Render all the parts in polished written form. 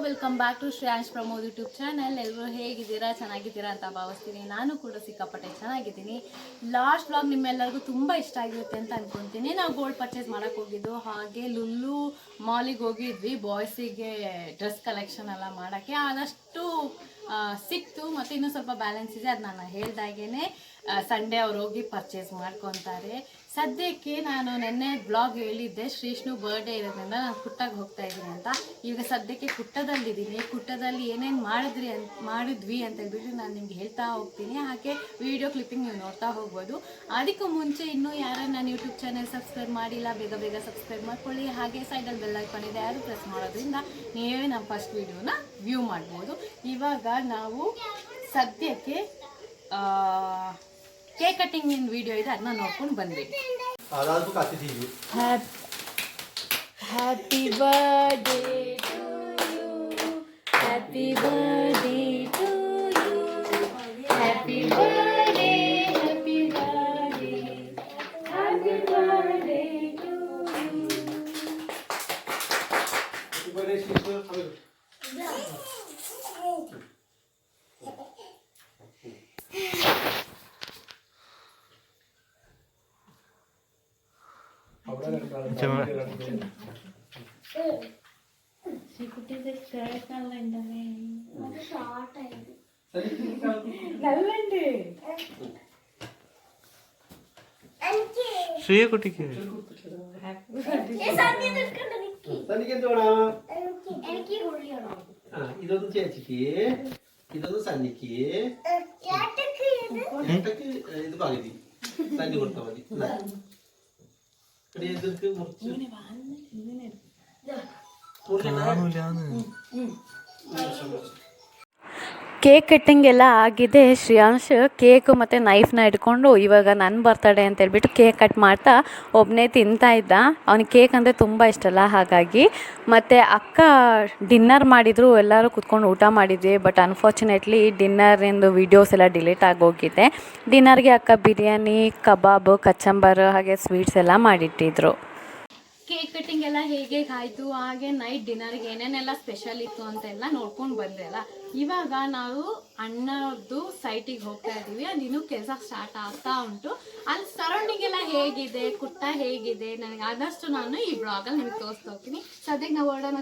Welcome back to Shreyansh Pramod YouTube channel. ಎಲ್ಲರೂ ಹೇಗಿದ್ದೀರಾ? ಚೆನ್ನಾಗಿದ್ದೀರಾ ಅಂತ ಭಾವಿಸ್ತೀನಿ. ನಾನು ಕೂಡ ಸಿಕ್ಕಾಪಟ್ಟೆ ಚೆನ್ನಾಗಿದ್ದೀನಿ. ಲಾಸ್ಟ್ ವ್ಲಾಗ್ ನಿಮ್ಮೆಲ್ಲರಿಗೂ ತುಂಬ ಇಷ್ಟ ಆಗಿರುತ್ತೆ ಅಂತ ಅಂದ್ಕೊತೀನಿ. ನಾವು ಗೋಲ್ಡ್ ಪರ್ಚೇಸ್ ಮಾಡೋಕ್ಕೆ ಹೋಗಿದ್ದು, ಹಾಗೆ ಲುಲ್ಲು ಮಾಲಿಗೆ ಹೋಗಿದ್ವಿ ಬಾಯ್ಸಿಗೆ ಡ್ರೆಸ್ ಕಲೆಕ್ಷನ್ ಎಲ್ಲ ಮಾಡೋಕ್ಕೆ. ಆದಷ್ಟು ಸಿಕ್ತು, ಮತ್ತು ಇನ್ನೂ ಸ್ವಲ್ಪ ಬ್ಯಾಲೆನ್ಸ್ ಇದೆ. ಅದು ನಾನು ಹೇಳ್ದಾಗೇ ಸಂಡೇ ಅವ್ರು ಹೋಗಿ ಪರ್ಚೇಸ್ ಮಾಡ್ಕೊತಾರೆ. ಸದ್ಯಕ್ಕೆ ನಾನು ನೆನ್ನೆ ಬ್ಲಾಗ್ ಹೇಳಿದ್ದೆ ಶ್ರೀಷ್ಣು ಬರ್ಡೇ ಇರೋದ್ರಿಂದ ನಾನು ಕುಟ್ಟಾಗಿ ಹೋಗ್ತಾ ಇದ್ದೀನಿ ಅಂತ. ಈಗ ಸದ್ಯಕ್ಕೆ ಕುಟ್ಟದಲ್ಲಿದ್ದೀನಿ. ಕುಟ್ಟದಲ್ಲಿ ಏನೇನು ಮಾಡಿದ್ವಿ ಅಂತ ಹೇಳ್ಬಿಟ್ಟು ನಾನು ನಿಮ್ಗೆ ಹೇಳ್ತಾ ಹೋಗ್ತೀನಿ. ಹಾಗೆ ವಿಡಿಯೋ ಕ್ಲಿಪ್ಪಿಂಗ್ ನೀವು ನೋಡ್ತಾ ಹೋಗ್ಬೋದು. ಅದಕ್ಕೂ ಮುಂಚೆ ಇನ್ನೂ ಯಾರು ನನ್ನ ಯೂಟ್ಯೂಬ್ ಚಾನಲ್ ಸಬ್ಸ್ಕ್ರೈಬ್ ಮಾಡಿಲ್ಲ, ಬೇಗ ಬೇಗ ಸಬ್ಸ್ಕ್ರೈಬ್ ಮಾಡ್ಕೊಳ್ಳಿ. ಹಾಗೆ ಸೈಡಲ್ಲಿ ಬೆಲ್ ಐಕಾನ್ ಇದೆ, ಅದು ಪ್ರೆಸ್ ಮಾಡೋದ್ರಿಂದ ನೀವೇ ನಮ್ಮ ಫಸ್ಟ್ ವಿಡಿಯೋನ ವ್ಯೂ ಮಾಡ್ಬೋದು. ಇವಾಗ ನಾವು ಸದ್ಯಕ್ಕೆ ಕೇಕ್ ಕಟ್ಟಿಂಗ್ ವಿಡಿಯೋ ಇದೆ, ಅದನ್ನ ನೋಡ್ಕೊಂಡು ಬಂದ್ವಿ. Happy birthday to you, happy birthday to you, happy birthday, happy birthday, happy birthday to you. ശ്രീകുട്ടിക്ക് ഇതൊന്ന് ചേച്ചിക്ക്, ഇതൊന്ന് സന്നിക്ക്, ഇത് പകുതി സന്നി കൊടുത്താൽ മതി. ಕೇಕ್ ಕಟ್ಟಿಂಗ್ ಎಲ್ಲ ಆಗಿದೆ. ಶ್ರೇಯಾಂಶ್ ಕೇಕು ಮತ್ತು ನೈಫ್ನ ಇಟ್ಕೊಂಡು ಇವಾಗ ನನ್ನ ಬರ್ತಡೇ ಅಂತ ಹೇಳ್ಬಿಟ್ಟು ಕೇಕ್ ಕಟ್ ಮಾಡ್ತಾ ಒಬ್ಬನೇ ತಿಂತಾ ಇದ್ದ. ಅವ್ನಿಗೆ ಕೇಕ್ ಅಂದರೆ ತುಂಬ ಇಷ್ಟ ಅಲ್ಲ, ಹಾಗಾಗಿ. ಮತ್ತು ಅಕ್ಕ ಡಿನ್ನರ್ ಮಾಡಿದರು, ಎಲ್ಲರೂ ಕೂತ್ಕೊಂಡು ಊಟ ಮಾಡಿದ್ವಿ. ಬಟ್ ಅನ್ಫಾರ್ಚುನೇಟ್ಲಿ ಡಿನ್ನರಿಂದು ವೀಡಿಯೋಸ್ ಎಲ್ಲ ಡಿಲೀಟ್ ಆಗೋಗಿದೆ. ಡಿನ್ನರ್ಗೆ ಅಕ್ಕ ಬಿರಿಯಾನಿ, ಕಬಾಬು, ಕಚಂಬರ್ ಹಾಗೆ ಸ್ವೀಟ್ಸ್ ಎಲ್ಲ ಮಾಡಿಟ್ಟಿದ್ರು. ಕೇಕ್ ಕಟ್ಟಿಂಗ್ ಎಲ್ಲ ಹೇಗೆ ಆಯಿತು, ಹಾಗೆ ನೈಟ್ ಡಿನ್ನರ್ಗೆ ಏನೇನೆಲ್ಲ ಸ್ಪೆಷಲ್ ಇತ್ತು ಅಂತೆಲ್ಲ ನೋಡ್ಕೊಂಡು ಬಂದೆಲ್ಲ. ಇವಾಗ ನಾವು ಅಣ್ಣವ್ರದ್ದು ಸೈಟಿಗೆ ಹೋಗ್ತಾ ಇದ್ದೀವಿ. ಅದಿನ್ನೂ ಕೆಲಸ ಸ್ಟಾರ್ಟ್ ಆಗ್ತಾ ಉಂಟು. ಅಲ್ಲಿ ಸರೌಂಡಿಂಗ್ ಎಲ್ಲ ಹೇಗಿದೆ, ಕುಟ್ಟ ಹೇಗಿದೆ, ನನಗೆ ಆದಷ್ಟು ನಾನು ಈ ಬ್ಲಾಗಲ್ಲಿ ನಿಮಗೆ ತೋರಿಸ್ತಾ ಹೋಗ್ತೀನಿ. ಸದ್ಯಕ್ಕೆ ನಾವು ಹೊರಡೋಣ.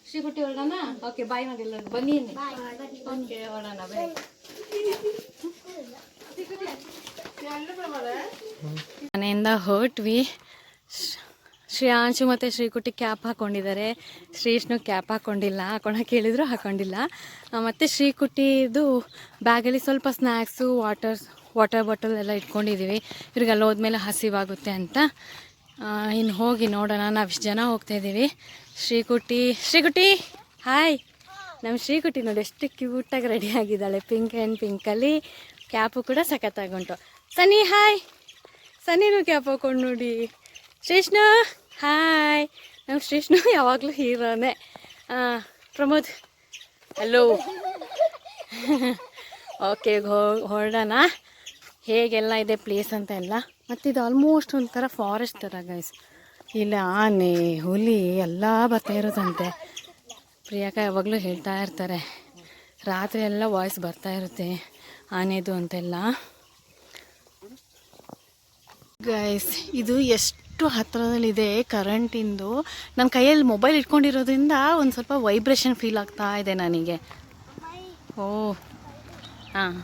ಶ್ರೀಕುಟ್ಟಿ ಹೊರಡೋಣ. ಓಕೆ, ಬಾಯ್ ಮಗೆಲ್ಲರೂ ಬನ್ನಿ. ಓಕೆ, ಹೊರಡೋಣ ಬಾಯ್. ಮನೆಯಿಂದ ಹೊರಟ್ವಿ. ಶ್ರೇಯಾಂಶು ಮತ್ತು ಶ್ರೀಕುಟಿ ಕ್ಯಾಪ್ ಹಾಕ್ಕೊಂಡಿದ್ದಾರೆ. ಶ್ರೀಷ್ಣು ಕ್ಯಾಪ್ ಹಾಕ್ಕೊಂಡಿಲ್ಲ. ಹಾಕೊಳ್ಳೋಕೆ ಹೇಳಿದ್ರು, ಹಾಕ್ಕೊಂಡಿಲ್ಲ. ಮತ್ತು ಶ್ರೀಕುಟಿದು ಬ್ಯಾಗಲ್ಲಿ ಸ್ವಲ್ಪ ಸ್ನ್ಯಾಕ್ಸು, ವಾಟರ್ ಬಾಟಲ್ ಎಲ್ಲ ಇಟ್ಕೊಂಡಿದ್ದೀವಿ. ಇವ್ರಿಗೆ ಅಲ್ಲಿ ಹೋದ್ಮೇಲೆ ಹಸಿವಾಗುತ್ತೆ ಅಂತ. ಇನ್ನು ಹೋಗಿ ನೋಡೋಣ. ನಾವು ಇಷ್ಟು ಜನ ಹೋಗ್ತಾಯಿದ್ದೀವಿ. ಶ್ರೀಕುಟಿ ಹಾಯ್. ನಮ್ಮ ಶ್ರೀಕುಟಿ ನೋಡಿ ಎಷ್ಟು ಕ್ಯೂಟಾಗಿ ರೆಡಿ ಆಗಿದ್ದಾಳೆ. ಪಿಂಕ್ ಆ್ಯಂಡ್ ಪಿಂಕಲ್ಲಿ ಕ್ಯಾಪು ಕೂಡ ಸಖತ್ತಾಗುಂಟು. ಸನ್ನಿ ಹಾಯ್. ಸನ್ನಿನೂ ಕ್ಯಾಪ್ ಹಾಕ್ಕೊಂಡು ನೋಡಿ. ಶ್ರೀಷ್ಣು ಹಾಯ್. ನಮ್ಮ ಶ್ರೀಷ್ಣು ಯಾವಾಗಲೂ ಹೀರೋನೇ. ಪ್ರಮೋದ್ ಹಲೋ. ಓಕೆ, ಹೊರಡೋಣ. ಹೇಗೆಲ್ಲ ಇದೆ ಪ್ಲೇಸ್ ಅಂತ ಎಲ್ಲ. ಮತ್ತು ಇದು ಆಲ್ಮೋಸ್ಟ್ ಒಂಥರ ಫಾರೆಸ್ಟ್ ಥರ ಗೈಸ್. ಇಲ್ಲಿ ಆನೆ, ಹುಲಿ ಎಲ್ಲ ಬರ್ತಾ ಇರೋದಂತೆ. ಪ್ರಿಯಾಂಕಾ ಯಾವಾಗಲೂ ಹೇಳ್ತಾ ಇರ್ತಾರೆ, ರಾತ್ರಿ ಎಲ್ಲ ವಾಯ್ಸ್ ಬರ್ತಾ ಇರುತ್ತೆ ಆನೆದು ಅಂತೆಲ್ಲ. ಗೈಸ್, ಇದು ಎಷ್ಟು ಹತ್ತಿರದಲ್ಲಿದೆ ಕರೆಂಟಿಂದು. ನನ್ನ ಕೈಯಲ್ಲಿ ಮೊಬೈಲ್ ಇಟ್ಕೊಂಡಿರೋದ್ರಿಂದ ಒಂದು ಸ್ವಲ್ಪ ವೈಬ್ರೇಷನ್ ಫೀಲ್ ಆಗ್ತಾ ಇದೆ ನನಗೆ. ಓ ಹಾಂ,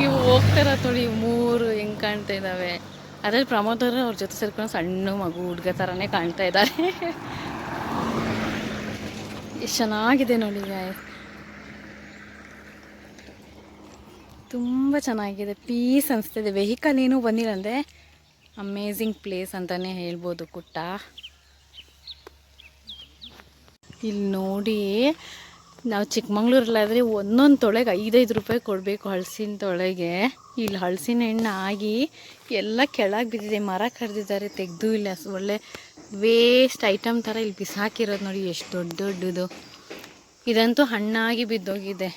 ಇವು ಹೋಗ್ತಾರ ತೊಳಿ 3 ಹೆಂಗೆ ಕಾಣ್ತಾ ಇದ್ದಾವೆ. ಅದ್ರಲ್ಲಿ ಪ್ರಮೋದ್ ಅವರು ಅವ್ರ ಜೊತೆ ಸೇರ್ಕೊಂಡು ಸಣ್ಣ ಮಗು ಹುಡುಗ ಥರನೇ ಕಾಣ್ತಾ ಇದ್ದಾರೆ. ಎಷ್ಟು ಚೆನ್ನಾಗಿದೆ ನೋಡಿ ಗಾಯ್, ತುಂಬ ಚೆನ್ನಾಗಿದೆ. ಪೀಸ್ ಅನಿಸ್ತಿದೆ. ವೆಹಿಕಲ್ ಏನೂ ಬಂದಿಲ್ಲ ಅಂದರೆ ಅಮೇಝಿಂಗ್ ಪ್ಲೇಸ್ ಅಂತಲೇ ಹೇಳ್ಬೋದು ಕುಟ್ಟ. ಇಲ್ಲಿ ನೋಡಿ, ನಾವು ಚಿಕ್ಕಮಂಗ್ಳೂರಲ್ಲಾದರೆ ಒಂದೊಂದು ತೊಳೆಗೆ 5-5 ರೂಪಾಯಿ ಕೊಡಬೇಕು ಹಲಸಿನ ತೊಳೆಗೆ. ಇಲ್ಲಿ ಹಲಸಿನ ಹಣ್ಣು ಆಗಿ ಎಲ್ಲ ಕೆಳಗೆ ಬಿದ್ದಿದೆ. ಮರ ಕಡ್ದಿದ್ದಾರೆ, ತೆಗೆದು ಇಲ್ಲ. ಒಳ್ಳೆ ವೇಸ್ಟ್ ಐಟಮ್ ಥರ ಇಲ್ಲಿ ಬಿಸಾಕಿರೋದು ನೋಡಿ, ಎಷ್ಟು ದೊಡ್ಡದು. ಇದಂತೂ ಹಣ್ಣಾಗಿ ಬಿದ್ದೋಗಿದೆ.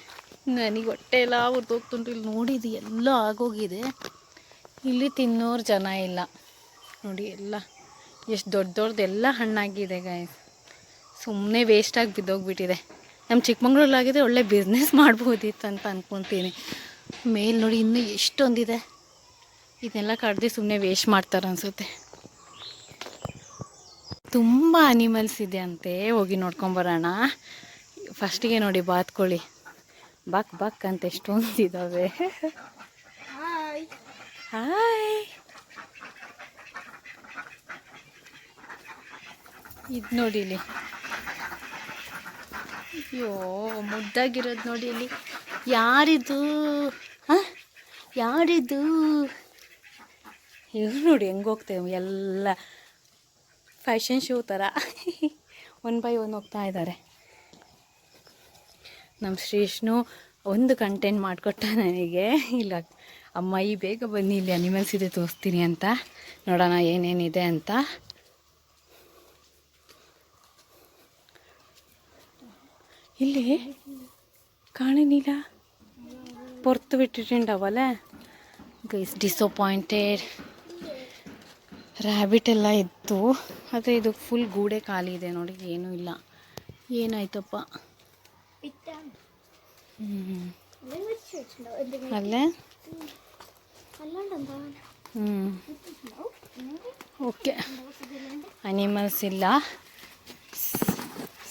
ನನಗೆ ಹೊಟ್ಟೆ ಎಲ್ಲ ಉರಿದೋಗ್ತುಂಟು. ಇಲ್ಲಿ ನೋಡಿದ್ದು ಎಲ್ಲ ಆಗೋಗಿದೆ. ಇಲ್ಲಿ ತಿನ್ನೋರು ಜನ ಇಲ್ಲ ನೋಡಿ. ಎಲ್ಲ ಎಷ್ಟು ದೊಡ್ಡದೆಲ್ಲ ಹಣ್ಣಾಗಿದೆ ಗಾಯ್ಸ್. ಸುಮ್ಮನೆ ವೇಸ್ಟಾಗಿ ಬಿದ್ದೋಗ್ಬಿಟ್ಟಿದೆ. ನಮ್ಮ ಚಿಕ್ಕಮಂಗ್ಳೂರಲ್ಲಾಗಿದ್ರೆ ಒಳ್ಳೆ ಬಿಸ್ನೆಸ್ ಮಾಡ್ಬೋದಿತ್ತು ಅಂತ ಅಂದ್ಕೊತೀನಿ. ಮೇಲೆ ನೋಡಿ ಇನ್ನೂ ಎಷ್ಟೊಂದಿದೆ. ಇದನ್ನೆಲ್ಲ ಕಡ್ದು ಸುಮ್ಮನೆ ವೇಸ್ಟ್ ಮಾಡ್ತಾರೆ ಅನಿಸುತ್ತೆ. ತುಂಬ ಅನಿಮಲ್ಸ್ ಇದೆ ಅಂತೆ, ಹೋಗಿ ನೋಡ್ಕೊಂಬರೋಣ. ಫಸ್ಟಿಗೆ ನೋಡಿ ಬಾತ್ಕೋಳಿ ಬಕ್ ಬಕ್ ಅಂತ ಎಷ್ಟೊಂದಿದ್ದಾವೆ. ಹಾಯ್, ಇದು ನೋಡಿ ಇಲ್ಲಿ, ಅಯ್ಯೋ ಮುದ್ದಾಗಿರೋದು ನೋಡಿ ಇಲ್ಲಿ. ಯಾರಿದು? ಹಾಂ, ಯಾರಿದು? ಇವ್ರು ನೋಡಿ ಹೆಂಗೆ ಹೋಗ್ತೇವೆ, ಎಲ್ಲ ಫ್ಯಾಷನ್ ಶೋ ಥರ ಒನ್ ಬೈ ಒನ್ ಹೋಗ್ತಾ ಇದ್ದಾರೆ. ನಮ್ಮ ಶ್ರೀಷ್ಣು ಒಂದು ಕಂಟೆಂಟ್ ಮಾಡಿಕೊಟ್ಟ ನನಗೆ. ಇಲ್ಲ ಅಮ್ಮ ಈ ಬೇಗ ಬನ್ನಿ, ಇಲ್ಲಿ ಅನಿಮಲ್ಸ್ ಇದೆ ತೋರಿಸ್ತೀನಿ ಅಂತ, ನೋಡೋಣ ಏನೇನಿದೆ ಅಂತ. ಇಲ್ಲಿ ಕಾಣನಿಲ್ಲ, ಪೊರ್ತು ಬಿಟ್ಟಿട്ടുണ്ടാವಲ್ಲ ಗೈಸ್. ಡಿಸಪಾಯಿಂಟೆಡ್. ರ್ಯಾಬಿಟ್ ಎಲ್ಲ ಇತ್ತು, ಆದರೆ ಇದು ಫುಲ್ ಗೂಡೆ ಖಾಲಿ ಇದೆ ನೋಡಿ, ಏನೂ ಇಲ್ಲ. ಏನಾಯ್ತಪ್ಪ? ಅಲ್ಲೇ ಓಕೆ, ಅನಿಮಲ್ಸ್ ಇಲ್ಲ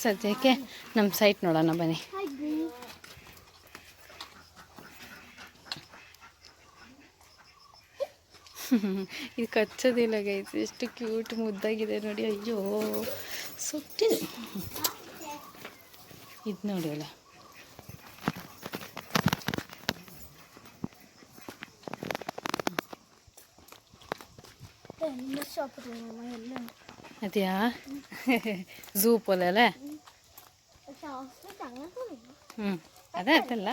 ಸದ್ಯಕ್ಕೆ. ನಮ್ಮ ಸೈಟ್ ನೋಡೋಣ ಬನ್ನಿ. ಇದು ಕಚ್ಚೋದಿಲ್ಲ ಗೈಸ್, ಎಷ್ಟು ಕ್ಯೂಟ್ ಮುದ್ದಾಗಿದೆ ನೋಡಿ. ಅಯ್ಯೋ ಸುಟ್ಟಿದೆ. ಇದು ನೋಡಿ ಅಲ್ಲ, ಅದ್ಯಾ ಝೂ ಪೋಲಲ್ಲ. ಅದೇ ಅದಲ್ಲ,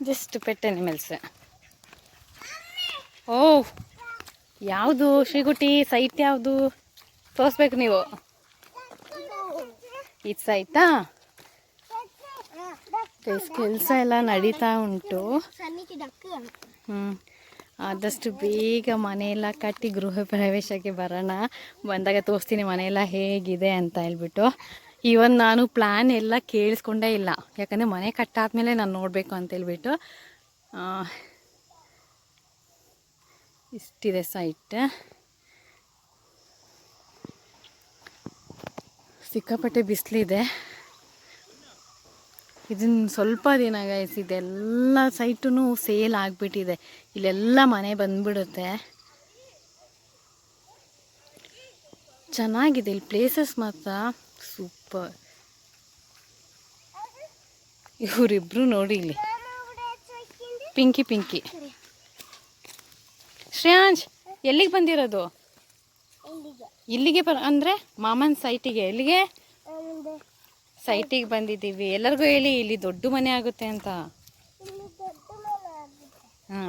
ಜಸ್ಟ್ ಪೆಟ್ ಅನಿಮಲ್ಸ್. ಓ, ಯಾವುದು ಶ್ರೀಗುಟಿ ಸೈಟ್? ಯಾವುದು ತೋರಿಸ್ಬೇಕು ನೀವು? ಇದು ಸೈಟಾ? ಕೆಲಸ ಎಲ್ಲ ನಡೀತಾ ಉಂಟು. ಆದಷ್ಟು ಬೇಗ ಮನೆಯೆಲ್ಲ ಕಟ್ಟಿ ಗೃಹ ಪ್ರವೇಶಕ್ಕೆ ಬರೋಣ. ಬಂದಾಗ ತೋರಿಸ್ತೀನಿ ಮನೆಯೆಲ್ಲ ಹೇಗಿದೆ ಅಂತ ಹೇಳ್ಬಿಟ್ಟು. ಇವನ್ ನಾನು ಪ್ಲ್ಯಾನ್ ಎಲ್ಲ ಕೇಳಿಸ್ಕೊಂಡೇ ಇಲ್ಲ, ಯಾಕಂದರೆ ಮನೆ ಕಟ್ಟಾದ್ಮೇಲೆ ನಾನು ನೋಡಬೇಕು ಅಂತೇಳ್ಬಿಟ್ಟು. ಇಷ್ಟಿದೆ ಸೈಟ್. ಸಿಕ್ಕಾಪಟ್ಟೆ ಬಿಸಿಲಿದೆ. ಇದನ್ನು ಸ್ವಲ್ಪ ದಿನ ಗೈಸ್, ಇದೆಲ್ಲ ಸೈಟು ಸೇಲ್ ಆಗಿಬಿಟ್ಟಿದೆ. ಇಲ್ಲೆಲ್ಲ ಮನೆ ಬಂದ್ಬಿಡುತ್ತೆ. ಚೆನ್ನಾಗಿದೆ ಇಲ್ಲಿ ಪ್ಲೇಸಸ್ ಮಾತ್ರ ಸೂಪರ್. ಇವರಿಬ್ರು ನೋಡಿ ಇಲ್ಲಿ, ಪಿಂಕಿ ಪಿಂಕಿ. ಶ್ರೇಯಾಂಶ್ ಎಲ್ಲಿಗೆ ಬಂದಿರೋದು? ಇಲ್ಲಿಗೆ ಅಂದರೆ ಮಾಮನ ಸೈಟಿಗೆ. ಎಲ್ಲಿಗೆ? ಸೈಟಿಗೆ ಬಂದಿದ್ದೀವಿ. ಎಲ್ಲರಿಗೂ ಹೇಳಿ ಇಲ್ಲಿ ದೊಡ್ಡ ಮನೆ ಆಗುತ್ತೆ ಅಂತ.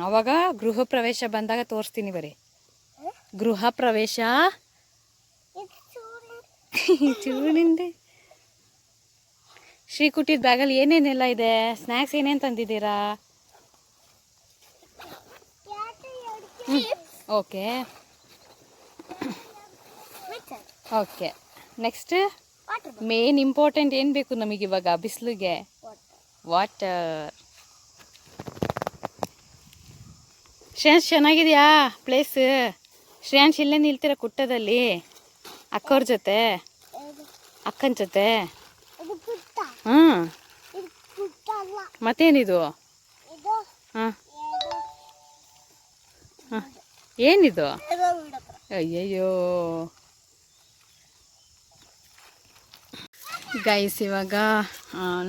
ಅವಾಗ ಗೃಹ ಪ್ರವೇಶ ಬಂದಾಗ ತೋರಿಸ್ತೀನಿ. ಬರೀ ಗೃಹ ಪ್ರವೇಶ ಚೂರಿಂದೆ. ಶ್ರೀಕುಟಿದ ಬ್ಯಾಗಲ್ಲಿ ಏನೇನೆಲ್ಲ ಇದೆ? ಸ್ನ್ಯಾಕ್ಸ್ ಏನೇನು ತಂದಿದ್ದೀರಾ? Okay okay. Next main important ಏನು ಬೇಕು ನಮಗೆ ಇವಾಗ ಬಿಸಿಲಿಗೆ? ವಾಟರ್. ಶ್ರೇಯಾಂಶ್ ಚೆನ್ನಾಗಿದೆಯಾ ಪ್ಲೇಸ್? ಶ್ರೇಯಾಂಶ್ ಇಲ್ಲೇ ನಿಲ್ತೀರ ಕುಟ್ಟದಲ್ಲಿ ಅಕ್ಕವ್ರ ಜೊತೆ, ಅಕ್ಕನ ಜೊತೆ? ಮತ್ತೇನಿದು? ಹಾಂ, ಏನಿದು? ಅಯ್ಯಯ್ಯೋ ಗೈಸ್, ಇವಾಗ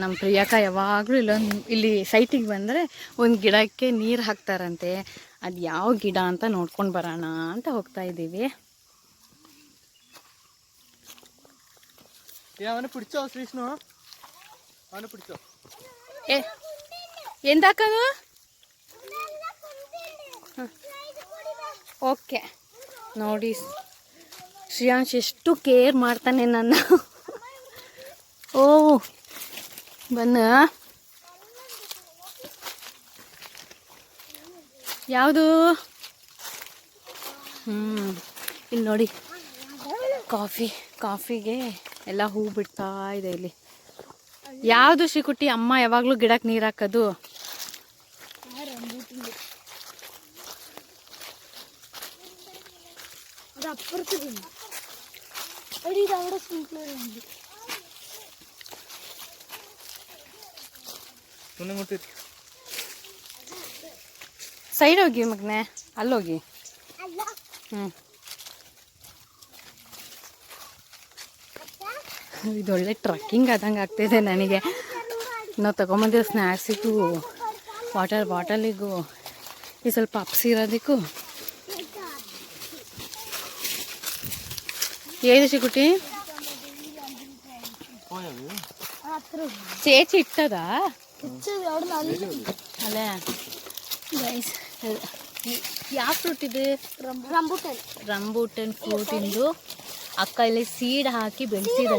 ನಮ್ಮ ಪ್ರಿಯಕ್ಕ ಯಾವಾಗಲೂ ಇಲ್ಲಿ ಸೈಟಿಗೆ ಬಂದರೆ ಒಂದು ಗಿಡಕ್ಕೆ ನೀರು ಹಾಕ್ತಾರಂತೆ. ಅದು ಯಾವ ಗಿಡ ಅಂತ ನೋಡ್ಕೊಂಡು ಬರೋಣ ಅಂತ ಹೋಗ್ತಾ ಇದ್ದೀವಿ. ಎಂದಾಕನು? ಓಕೆ ನೋಡಿ, ಶ್ರೇಯಾಂಶ್ ಎಷ್ಟು ಕೇರ್ ಮಾಡ್ತಾನೆ ನನ್ನ. ಓ ಬನ್ನ, ಯಾವುದು? ಇಲ್ಲಿ ನೋಡಿ, ಕಾಫಿಗೆ ಎಲ್ಲ ಹೂ ಬಿಡ್ತಾ ಇದೆ ಇಲ್ಲಿ. ಯಾವುದು ಶ್ರೀಕುಟಿ ಅಮ್ಮ ಯಾವಾಗಲೂ ಗಿಡಕ್ಕೆ ನೀರು ಹಾಕೋದು? ಸೈಡ್ ಹೋಗಿ ಮಗನೆ, ಅಲ್ಲೋಗಿ. ಇದೊಳ್ಳೆ ಟ್ರಕ್ಕಿಂಗ್ ಆದಂಗೆ ಆಗ್ತಾಯಿದೆ ನನಗೆ. ನಾವು ತಗೊಂಬಂದಿರೋ ಸ್ನ್ಯಾಕ್ಸಿಗೂ ವಾಟರ್ ಬಾಟಲಿಗೂ ಈ ಸ್ವಲ್ಪ ಅಪ್ಸಿ ಇರೋದಕ್ಕೂ. ಏದು ಶ್ರೀಕುಟಿ ಚೇಚಿ ಇಟ್ಟದ ಅಲ್ಲೇ? ಯಾವ ಫ್ರೂಟ್ ಇದೆ? ರಂಬೂಟನ್ ಫ್ರೂಟಿಂದು ಅಕ್ಕ ಇಲ್ಲಿ ಸೀಡ್ ಹಾಕಿ ಬೆಳೆಸಿದೆ.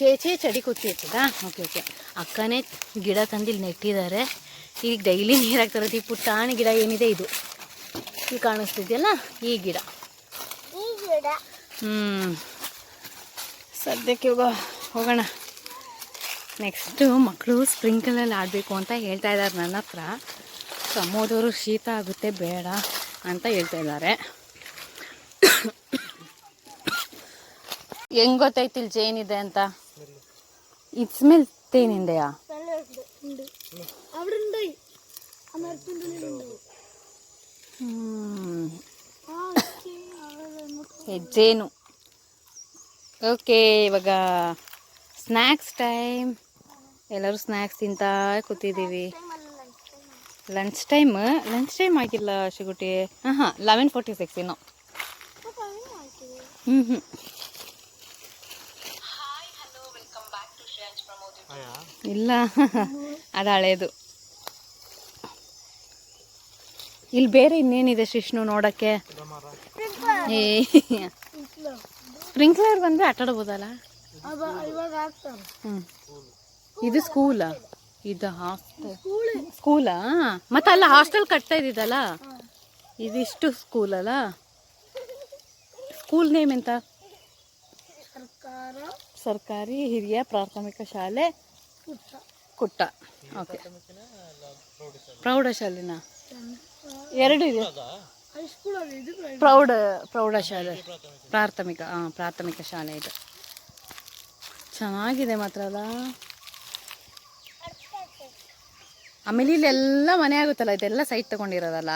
ಚೇಚಿ ಚಡಿ ಕುಚ್ಚಿ ಇರ್ತದಾ? Okay okay. ಅಕ್ಕನೇ ಗಿಡ ತಂದು ಇಲ್ಲಿ ನೆಟ್ಟಿದ್ದಾರೆ. ಈಗ ಡೈಲಿ ನೀರು ಹಾಕ್ತಾರೆ. ಈ ಪುಟ್ಟಾಣಿ ಗಿಡ ಏನಿದೆ ಇದು, ಇಲ್ಲಿ ಕಾಣಿಸ್ತಿದೆಯಲ್ಲ ಈ ಗಿಡ. ಸದ್ಯಕ್ಕೆ ಹೋಗೋಣ. ನೆಕ್ಸ್ಟು ಮಕ್ಕಳು ಸ್ಪ್ರಿಂಕಲಲ್ಲಿ ಆಡಬೇಕು ಅಂತ ಹೇಳ್ತಾ ಇದ್ದಾರೆ ನನ್ನ ಹತ್ರ. ಪ್ರಮೋದವರು ಶೀತ ಆಗುತ್ತೆ ಬೇಡ ಅಂತ ಹೇಳ್ತಾ ಇದ್ದಾರೆ. ಹೆಂಗ್ ಗೊತ್ತಾಯ್ತು ಇಲ್ಲಿ ಜೇನಿದೆ ಅಂತ? ಇದು ಸ್ಮೆಲ್ ತೇನಿಂದೆಯಾ? ಜೇನು. ಓಕೆ, ಇವಾಗ ಸ್ನ್ಯಾಕ್ಸ್ ಟೈಮ್. ಎಲ್ಲರೂ ಸ್ನ್ಯಾಕ್ಸ್ ತಿಂತಾ ಕೂತಿದ್ದೀವಿ. ಲಂಚ್ ಟೈಮ್ ಆಗಿಲ್ಲ ಶ್ರೀಕುಟಿ. 11:46 ಇನ್ನೂ. ಇಲ್ಲ, ಅದು ಹಳೇದು. ಇಲ್ಲಿ ಬೇರೆ ಇನ್ನೇನಿದೆ ಶಿಷ್ಣು ನೋಡಕ್ಕೆ? ಸ್ಪ್ರಿಂಕ್ಲರ್ ಬಂದ್ರೆ ಆಟಾಡ್ಬೋದಲ್ಲ. ಇದು ಸ್ಕೂಲಾ? ಇದು ಹಾಸ್ಟೆಲ್. ಸ್ಕೂಲಾ? ಮತ್ತೆ ಅಲ್ಲ ಹಾಸ್ಟೆಲ್ ಕಟ್ತಾ ಇದ್ದಿದ್ದಲ್ಲ, ಇದಿಷ್ಟು ಸ್ಕೂಲ್ ಅಲ್ಲ. ಸ್ಕೂಲ್ ನೇಮ್ ಎಂತ? ಸರ್ಕಾರಿ ಹಿರಿಯ ಪ್ರಾಥಮಿಕ ಶಾಲೆ ಕುಟ್ಟ. ಓಕೆ, ಪ್ರೌಢಶಾಲೆನಾ? ಎರಡು ಇದೆ. ಪ್ರೌಢಶಾಲೆ, ಪ್ರಾಥಮಿಕ ಶಾಲೆ ಇದು. ಚೆನ್ನಾಗಿದೆ ಮಾತ್ರ ಅಲ್ಲ. ಆಮೇಲೆ ಇಲ್ಲೆಲ್ಲ ಮನೆ ಆಗುತ್ತಲ್ಲ, ಇದೆಲ್ಲ ಸೈಟ್ ತಗೊಂಡಿರೋದಲ್ಲ.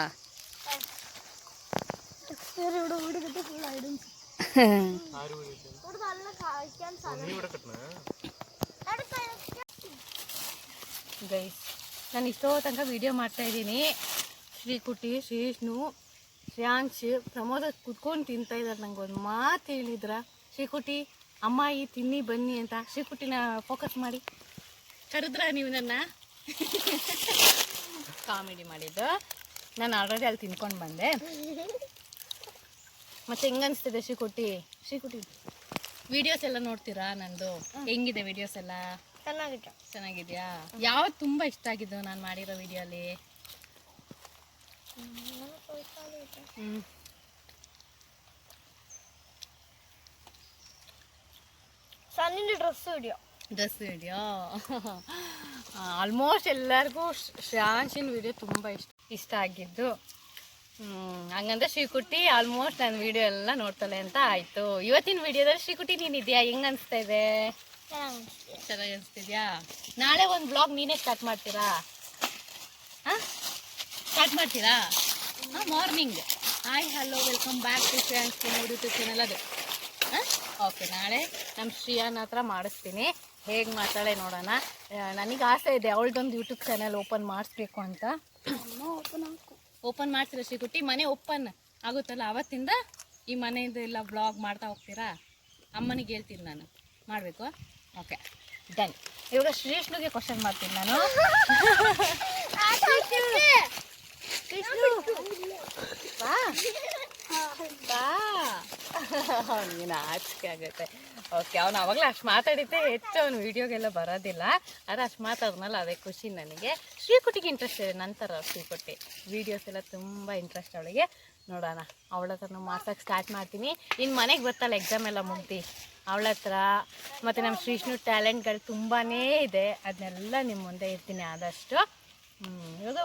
ಗೈಸ್, ನಾನು ಇಷ್ಟೋ ತನಕ ವಿಡಿಯೋ ಮಾಡ್ತಾ ಇದ್ದೀನಿ. ಶ್ರೀಕುಟಿ, ಶ್ರೀಷ್ಣು, ಶ್ರೇಯಾಂಶ್, ಪ್ರಮೋದ ಕುತ್ಕೊಂಡು ತಿಂತಾ ಇದ್ದಾರೆ. ನಂಗೆ ಒಂದು ಮಾತು ಹೇಳಿದ್ರ ಶ್ರೀಕುಟಿ, ಅಮ್ಮ ಈ ತಿನ್ನಿ ಬನ್ನಿ ಅಂತ. ಶ್ರೀಕುಟಿನ ಫೋಕಸ್ ಮಾಡಿ ಕರೆದ್ರ ನೀವು ನನ್ನ? ಕಾಮಿಡಿ ಮಾಡಿದ್ದು. ನಾನು ಆಲ್ರೆಡಿ ಅಲ್ಲಿ ತಿನ್ಕೊಂಡು ಬಂದೆ. ಮತ್ತೆ ಹೆಂಗನ್ಸ್ತಿದೆ ಶ್ರೀಕುಟಿ? ವಿಡಿಯೋಸ್ ಎಲ್ಲ ನೋಡ್ತೀರಾ ನಂದು? ಹೆಂಗಿದೆ ವಿಡಿಯೋಸ್ ಎಲ್ಲ? ಚೆನ್ನಾಗಿದ್ಯಾ? ಯಾವ್ದು ತುಂಬ ಇಷ್ಟ ಆಗಿದ್ದು ನಾನು ಮಾಡಿರೋ ವಿಡಿಯೋಲಿ? ಡ್ರೆಸ್ ವಿಡಿಯೋ ಆಲ್ಮೋಸ್ಟ್ ಎಲ್ಲರಿಗೂ ಶ್ರೇಯಾಂಶಿನ ವಿಡಿಯೋ ತುಂಬ ಇಷ್ಟ ಆಗಿದ್ದು. ಹಂಗಂದ್ರೆ ಶ್ರೀಕುಟಿ ಆಲ್ಮೋಸ್ಟ್ ನನ್ನ ವಿಡಿಯೋ ಎಲ್ಲ ನೋಡ್ತಾಳೆ ಅಂತ ಆಯಿತು. ಇವತ್ತಿನ ವಿಡಿಯೋದಲ್ಲಿ ಶ್ರೀಕುಟಿ ನೀನಿದ್ಯಾ? ಹೆಂಗೆ ಅನಿಸ್ತಾ ಇದೆ? ಚೆನ್ನಾಗಿ ಅನಿಸ್ತಿದ್ಯಾ? ನಾಳೆ ಒಂದು ಬ್ಲಾಗ್ ನೀನೇ ಸ್ಟಾರ್ಟ್ ಮಾಡ್ತೀರಾ? ಸ್ಟಾರ್ಟ್ ಮಾಡ್ತೀರಾ? Morning. Hi hello welcome back to Shreyansh YouTube channel. ಅದು ಓಕೆ, ನಾಳೆ ನಮ್ಮ ಶ್ರೇಯಾನ ಹತ್ರ ಮಾಡಿಸ್ತೀನಿ. ಹೇಗೆ ಮಾಡ್ತಾಳೆ ನೋಡೋಣ. ನನಗೆ ಆಸೆ ಇದೆ ಅವಳದೊಂದು ಯೂಟ್ಯೂಬ್ ಚಾನಲ್ ಓಪನ್ ಮಾಡಿಸ್ಬೇಕು ಅಂತ. ಓಪನ್ ಮಾಡ್ತೀರಾ ಶ್ರೀಕುಟಿ? ಮನೆ ಓಪನ್ ಆಗುತ್ತಲ್ಲ ಆವತ್ತಿಂದ ಈ ಮನೆಯದೆಲ್ಲ ವ್ಲಾಗ್ ಮಾಡ್ತಾ ಹೋಗ್ತೀರಾ? ಅಮ್ಮನಿಗೆ ಹೇಳ್ತೀನಿ ನಾನು ಮಾಡಬೇಕು. Okay done. ಇವಾಗ ಶ್ರೀಷ್ಣುಗೆ ಕ್ವಶನ್ ಮಾಡ್ತೀನಿ ನಾನು. ನೀನು ಆಚಿಕೆ ಆಗುತ್ತೆ. ಓಕೆ, ಅವನು ಅವಾಗಲೇ ಅಷ್ಟು ಮಾತಾಡಿದ್ದೆ ಹೆಚ್ಚು. ಅವನು ವೀಡಿಯೋಗೆಲ್ಲ ಬರೋದಿಲ್ಲ, ಆದರೆ ಅಷ್ಟು ಮಾತಾಡ್ನಲ್ಲ, ಅದೇ ಖುಷಿ ನನಗೆ. ಶ್ರೀಕುಟಿಗೆ ಇಂಟ್ರೆಸ್ಟ್ ಇದೆ ನಂತರ. ಶ್ರೀಕುಟಿ ವೀಡಿಯೋಸ್ ಎಲ್ಲ ತುಂಬ ಇಂಟ್ರೆಸ್ಟ್ ಅವಳಿಗೆ. ನೋಡೋಣ, ಅವಳ ಹತ್ರ ಮಾಡ್ಸೋಕ್ಕೆ ಸ್ಟಾರ್ಟ್ ಮಾಡ್ತೀನಿ. ಇನ್ನು ಮನೆಗೆ ಬರ್ತಾಳೆ ಎಕ್ಸಾಮ್ ಎಲ್ಲ ಮುಗ್ದು. ಅವಳ ಹತ್ರ. ಮತ್ತು ನಮ್ಮ ಶ್ರೀಷ್ಣು ಟ್ಯಾಲೆಂಟ್ಗಳು ತುಂಬಾ ಇದೆ, ಅದನ್ನೆಲ್ಲ ನಿಮ್ಮ ಮುಂದೆ ಇರ್ತೀನಿ ಆದಷ್ಟು. ಇವಾಗ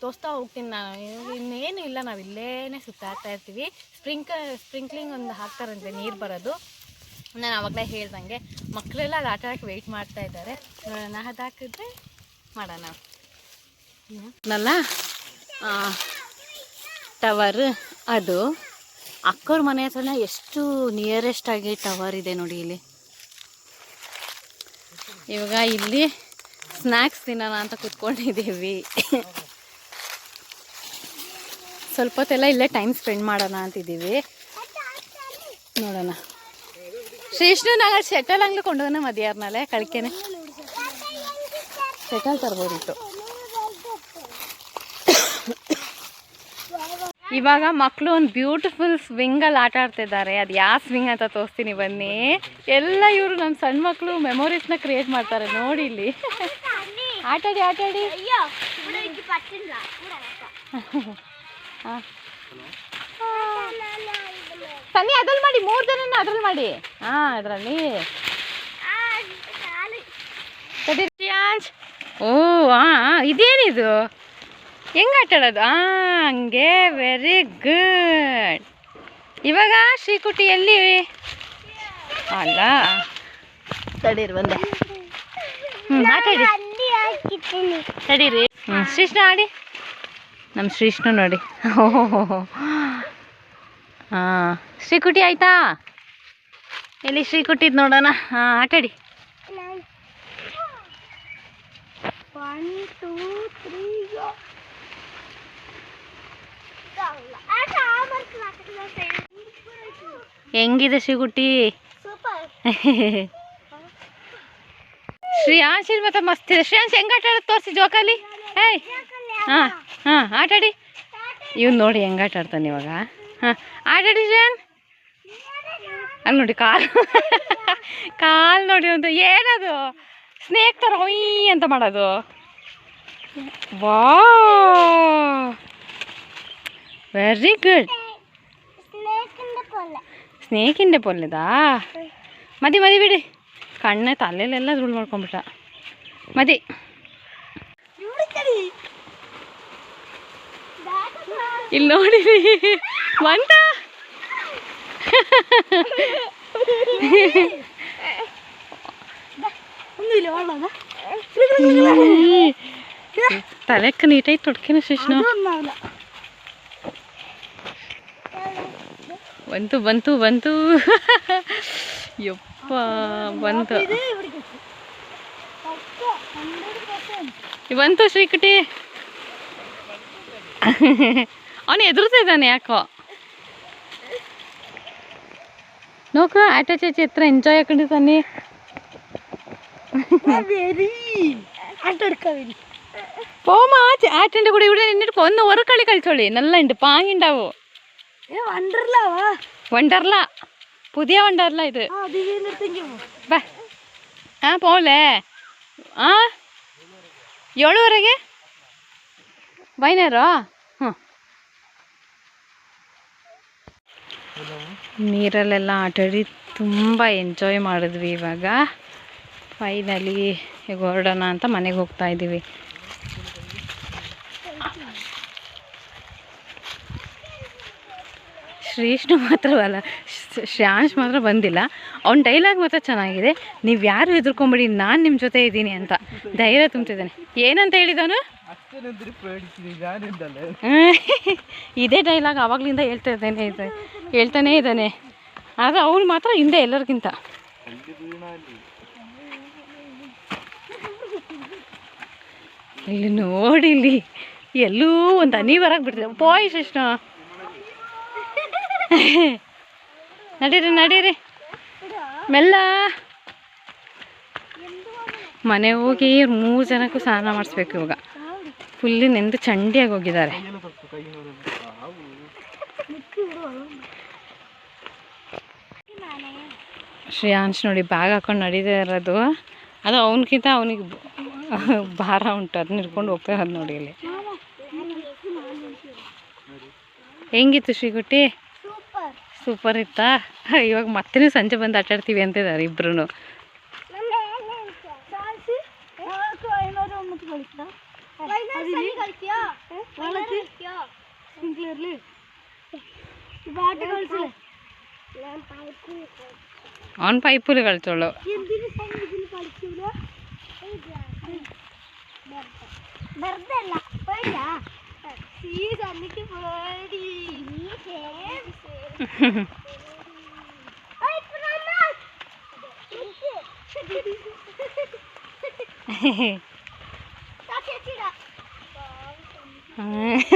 ತೋರಿಸ್ತಾ ಹೋಗ್ತೀನಿ ನಾನು. ಇನ್ನೇನು ಇಲ್ಲ, ನಾವು ಇಲ್ಲೇ ಸುತ್ತಾಡ್ತಾ ಇರ್ತೀವಿ. ಸ್ಪ್ರಿಂಕ್ಲಿಂಗ್ ಒಂದು ಹಾಕ್ತಾರಂತೆ, ನೀರು ಬರೋದು. ನಾನು ಆವಾಗಲೇ ಹೇಳ್ದಂಗೆ ಮಕ್ಕಳೆಲ್ಲ ಅಲ್ಲಿ ಆಟ ಆಡೋಕ್ಕೆ ವೆಯ್ಟ್ ಮಾಡ್ತಾ ಇದ್ದಾರೆ. ನೋಡೋಣ, ಅದು ಹಾಕಿದ್ರೆ ಮಾಡೋಣ ನಲ್ಲ. ಟವರ್ ಅದು ಅಕ್ಕವ್ರ ಮನೆ ಹತ್ರನ ಎಷ್ಟು ನಿಯರೆಸ್ಟ್ ಆಗಿ ಟವರ್ ಇದೆ ನೋಡಿ ಇಲ್ಲಿ. ಇವಾಗ ಇಲ್ಲಿ ಸ್ನ್ಯಾಕ್ಸ್ ತಿನ್ನೋಣ ಅಂತ ಕೂತ್ಕೊಂಡಿದ್ದೀವಿ. ಸ್ವಲ್ಪ ಹೊತ್ತೆಲ್ಲ ಇಲ್ಲೇ ಟೈಮ್ ಸ್ಪೆಂಡ್ ಮಾಡೋಣ ಅಂತಿದ್ದೀವಿ. ನೋಡೋಣ. ಶ್ರೀಷ್ಣು ನಾಗ ಶೆಟಲ್ ಅಂಗ್ಲಿ ಕೊಂಡೋಗೋಣ ಮಧ್ಯಾಹ್ನಲ್ಲೇ ಕಳಿಕೆನೆ ಶೆಟಲ್ ತರ್ಬೋದಿತ್ತು. ಇವಾಗ ಮಕ್ಕಳು ಒಂದು ಬ್ಯೂಟಿಫುಲ್ ಸ್ವಿಂಗಲ್ಲಿ ಆಟ ಆಡ್ತಿದ್ದಾರೆ. ಅದು ಯಾವ ಸ್ವಿಂಗ್ ಅಂತ ತೋರಿಸ್ತೀನಿ ಬನ್ನಿ. ಎಲ್ಲ ಇವರು ನಮ್ಮ ಸಣ್ಣ ಮಕ್ಕಳು ಮೆಮೊರೀಸ್ನ ಕ್ರಿಯೇಟ್ ಮಾಡ್ತಾರೆ ನೋಡಿ ಇಲ್ಲಿ. ಆಟಾಡಿ ಆಟಾಡಿ. ಸನ್ನಿ ಅದ್ರಲ್ಲಿ ಮಾಡಿ, 3 ಜನ ಅದ್ರಲ್ಲಿ ಮಾಡಿ. ಅದರಲ್ಲಿ ಓ ಇದೇನಿದು, ಹೆಂಗೆ ಆಟಾಡೋದು? ಹಂಗೆ, ವೆರಿ ಗುಡ್. ಇವಾಗ ಶ್ರೀಕುಟಿ ಎಲ್ಲಿ? ಅಲ್ಲ ತಡೀರಿ ಬಂದೆ. ಆಟಾಡಿ ತಡೀರಿ. ಶ್ರೀಷ್ಣ ಆಡಿ. ನಮ್ಮ ಶ್ರೀಷ್ಣ ನೋಡಿ. ಓಹೋ ಶ್ರೀಕುಟಿ ಆಯ್ತಾ? ಎಲ್ಲಿ ಶ್ರೀಕುಟಿದ್ ನೋಡೋಣ. ಆಟಾಡಿ. 1 2 3 ಹೆಂಗಿದೆ ಶ್ರೀಕುಟಿ? ಶ್ರೇಯಾಂಶ್ ಮತ್ತೆ ಮಸ್ತ್ ಇದೆ. ಶ್ರೇಯಾಂಶ್ ಹೆಂಗೆ ಆಟ ಆಡೋದು ತೋರಿಸಿ ಜೋಕಾಲಿ. ಏಯ್ ಆಟಾಡಿ. ಇವ್ನು ನೋಡಿ ಹೆಂಗೆ ಆಟ ಆಡ್ತಾನೆ ಇವಾಗ. ಆಟಾಡಿ ಶ್ರೇಯಾನ್. ಅಲ್ಲಿ ನೋಡಿ ಕಾಲು ನೋಡಿ ಒಂದು ಏನದು ಸ್ನೇಕ್ ಥರ ಹೊಯ್ ಅಂತ ಮಾಡೋದು. ವಾ ವೆರಿ ಗುಡ್. ಸ್ನೇಕಿಂದೆ ಪೊಲ್ಲೆದಾ? ಮದಿ ಬಿಡಿ. ಕಣ್ಣೆ ತಲೆಯಲ್ಲೆಲ್ಲ ಧೂಳು ಮಾಡ್ಕೊಂಬಿಟ್ಟ ಮದಿ. ಇಲ್ಲಿ ನೋಡಿ ಬಂತ. ತಲೆಕ್ಕ ನೀಟಾಗಿ ತೊಡ್ಕೇನ ಶಿಷ್ಣು. ಬಂತು ಯಪ್ಪ ಬಂತು ಶ್ರೀಕುಟಿ. ಅವನು ಎದುರ್ತಾ ಇದ್ದಾನೆ ಯಾಕೋ. ನೋಕು ಆಟ ಚೇಚಿ ಹತ್ರ ಎಂಜಾಯ್ ಹಾಕೊಂಡಿದ್ದಾನೆ. పోమ ఆటండి కూడా ఇవిడ నిన్నటికి 1 వరకు കളിച്ചോളി നല്ല ഉണ്ട് പാങ്ങിണ്ടാവോ. വണ്ടർല പുതിയ വണ്ടർല ഇത്. പോലേ 7:30 ವೈನರು. ನೀರಲ್ಲೆಲ್ಲ ಆಟಾಡಿ ತುಂಬ ಎಂಜಾಯ್ ಮಾಡಿದ್ವಿ. ಇವಾಗ ಫೈನಲಿ ಈಗ ಹೊರಡೋಣ ಅಂತ ಮನೆಗೆ ಹೋಗ್ತಾ ಇದ್ದೀವಿ. ಶ್ರೀಷ್ಣು ಮಾತ್ರವಲ್ಲ, ಶ್ರೇಯಾಂಶ್ ಮಾತ್ರ ಬಂದಿಲ್ಲ. ಅವ್ನ ಡೈಲಾಗ್ ಮಾತ್ರ ಚೆನ್ನಾಗಿದೆ. ನೀವು ಯಾರು ಹೆದರ್ಕೊಂಬಿಡಿ, ನಾನು ನಿಮ್ಮ ಜೊತೆ ಇದ್ದೀನಿ ಅಂತ ಧೈರ್ಯ ತುಂಬ್ತಿದ್ದಾನೆ. ಏನಂತ ಹೇಳಿದವನು? ಇದೇ ಡೈಲಾಗ್ ಆವಾಗಲಿಂದ ಹೇಳ್ತಾನೇ ಇದ್ದಾನೆ. ಆದರೆ ಅವನು ಮಾತ್ರ ಹಿಂದೆ ಎಲ್ಲರಿಗಿಂತ. ಇಲ್ಲಿ ನೋಡಿ, ಇಲ್ಲಿ ಎಲ್ಲೂ ಒಂದು ಹನಿ ಬರಕ್ಕೆ ಬಿಡ್ತಿದ್ದೆ. ಪೋಯ್ ಶ್ರೇಷ್ಠ ನಡೀರಿ ಮೆಲ್ಲ. ಮನೆ ಹೋಗಿ 3 ಜನಕ್ಕೂ ಸ್ನಾನ ಮಾಡಿಸ್ಬೇಕು. ಇವಾಗ ಫುಲ್ಲಿ ನೆಂದು ಚಂಡಿಯಾಗಿ ಹೋಗಿದ್ದಾರೆ. ಶ್ರೇಯಾಂಶ್ ನೋಡಿ ಬ್ಯಾಗ್ ಹಾಕೊಂಡು ನಡೀತಾ ಇರೋದು. ಅದು ಅವನಿಗಿಂತ ಅವನಿಗೆ ಭಾರ ಉಂಟು, ಅದನ್ನ ಹಿಡ್ಕೊಂಡು ಹೋಗ್ತಾ ಇರೋದು ನೋಡಿ. ಇಲ್ಲಿ ಹೆಂಗಿತ್ತು ಶ್ರೀಗುಟ್ಟಿ? ಸೂಪರ್ ಇತ್ತಾ? ಇವಾಗ ಮತ್ತೆ ಸಂಜೆ ಬಂದು ಆಟಾಡ್ತೀವಿ ಅಂತಿದ್ದಾರೆ ಇಬ್ರು. അവൻ പൈപ്പിൽ കളിച്ചോളൂ.